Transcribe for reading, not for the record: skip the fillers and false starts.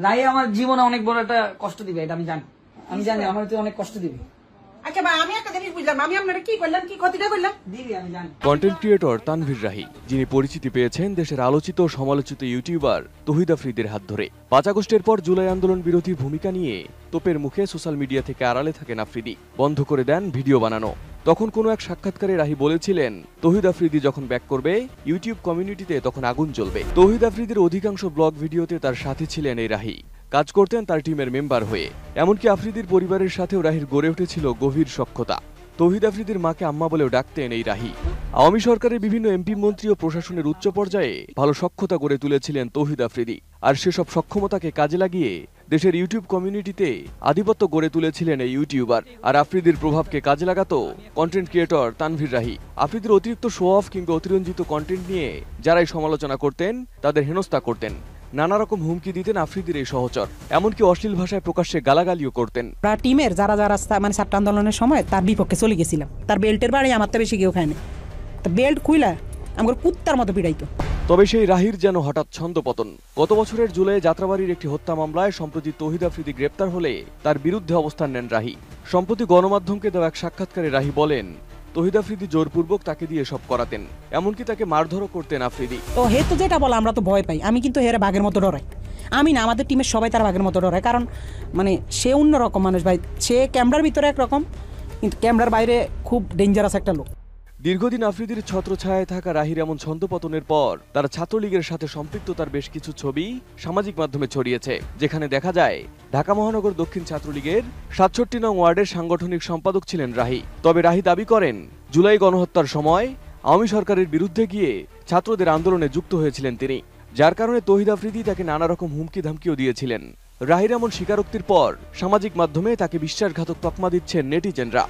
রাই আমার জীবনে অনেক বড় একটা কষ্ট দিবে, এটা আমি জানি। আমি জানি আমার তো অনেক কষ্ট দিবে। আচ্ছা ভাই, আমি একটা জিনিস বুঝলাম, আমি আপনারা কি করলাম, কি ক্ষতিটা করলাম? দিবি আমি জানি। কন্টেন্ট ক্রিয়েটর তানভীর রাহি, যিনি পরিচিতি পেয়েছেন দেশের আলোচিত সমালোচিত ইউটিউবার তৌহিদ আফ্রিদির হাত ধরে। 5 আগস্টের পর জুলাই আন্দোলন বিরোধী ভূমিকা নিয়ে তোপের মুখে সোশ্যাল মিডিয়া থেকে আড়ালে থাকেন আফ্রিদি। বন্ধ করে দেন ভিডিও বানানো। তখন কোনো এক সাক্ষাৎকারে রাহি বলেছিলেন, তৌহিদ আফ্রিদি যখন ব্যাক করবে ইউটিউব কমিউনিটিতে তখন আগুন জ্বলবে। তৌহিদ আফ্রিদির অধিকাংশ ব্লগ ভিডিওতে তার সাথে ছিলেন এই রাহি, কাজ করতেন তার টিমের মেম্বার হয়ে। এমনকি আফ্রিদির পরিবারের সাথেও রাহির গড়ে উঠেছিল গভীর সখ্যতা। তৌহিদ আফ্রিদির মাকে আম্মা বলেও ডাকতেন এই রাহি। আওয়ামী সরকারের বিভিন্ন এমপি, মন্ত্রী ও প্রশাসনের উচ্চ পর্যায়ে ভালো সখ্যতা গড়ে তুলেছিলেন তৌহিদ আফ্রিদি। আর সেসব সক্ষমতাকে কাজে লাগিয়ে দেশের ইউটিউব কমিউনিটিতে আধিপত্য গড়ে তুলেছিলেন এই ইউটিউবার। আর আফ্রিদির প্রভাবকে কাজে লাগাতো কন্টেন্ট ক্রিয়েটর তানভীর রাহি। আফ্রিদির অতিরিক্ত শো অফ কিংবা অতিরঞ্জিত কন্টেন্ট নিয়ে যারাই সমালোচনা করতেন তাদের হেনস্থা করতেন। নানা রকম হুমকি দিতেন আফ্রিদির এই সহচর, এমনকি অশ্লীল ভাষায় প্রকাশ্যে গালাগালিও করতেন। টিমের যারা যারা মানে ছাত্র আন্দোলনের সময় তার বিপক্ষে চলে গেছিলাম, তার বেল্টের বাড়ি আমার তো বেশি কেউ খায়নি, বেল্ট খুইলা আমার কুত্তার মতো পিড়াইতো। তবে সেই রাহির যেন হঠাৎ ছন্দপতন। গত বছরের জুলাইয়ে যাত্রাবাড়ির একটি হত্যা মামলায় সম্প্রতি তৌহিদ আফ্রিদি গ্রেপ্তার হলে তার বিরুদ্ধে অবস্থান নেন রাহি। সম্প্রতি গণমাধ্যমকে দেওয়া এক সাক্ষাৎকারে রাহি বলেন, তৌহিদ আফ্রিদি জোরপূর্বক তাকে দিয়ে সব করাতেন, এমনকি তাকে মারধরও করতেন আফ্রিদি। তো হে তো যেটা বলে আমরা তো ভয় পাই, আমি কিন্তু হেরে বাঘের মতো ডরাই। আমি না, আমাদের টিমের সবাই তার বাঘের মতো ডরায়, কারণ মানে সে অন্যরকম মানুষ ভাই। সে ক্যামেরার ভিতরে একরকম, কিন্তু ক্যামেরার বাইরে খুব ডেঞ্জারাস একটা লোক। দীর্ঘদিন আফ্রিদির ছত্রছায়ায় থাকা রাহির এমন ছন্দপতনের পর তার ছাত্রলীগের সাথে সম্পৃক্ততার বেশ কিছু ছবি সামাজিক মাধ্যমে ছড়িয়েছে, যেখানে দেখা যায় ঢাকা মহানগর দক্ষিণ ছাত্রলীগের ৬৭ নং ওয়ার্ডের সাংগঠনিক সম্পাদক ছিলেন রাহি। তবে রাহি দাবি করেন, জুলাই গণহত্যার সময় আওয়ামী সরকারের বিরুদ্ধে গিয়ে ছাত্রদের আন্দোলনে যুক্ত হয়েছিলেন তিনি, যার কারণে তৌহিদ আফ্রিদি তাকে নানা রকম হুমকি ধামকিও দিয়েছিলেন। রাহির এমন স্বীকারোক্তির পর সামাজিক মাধ্যমে তাকে বিশ্বাসঘাতক তকমা দিচ্ছেন নেটিজেনরা।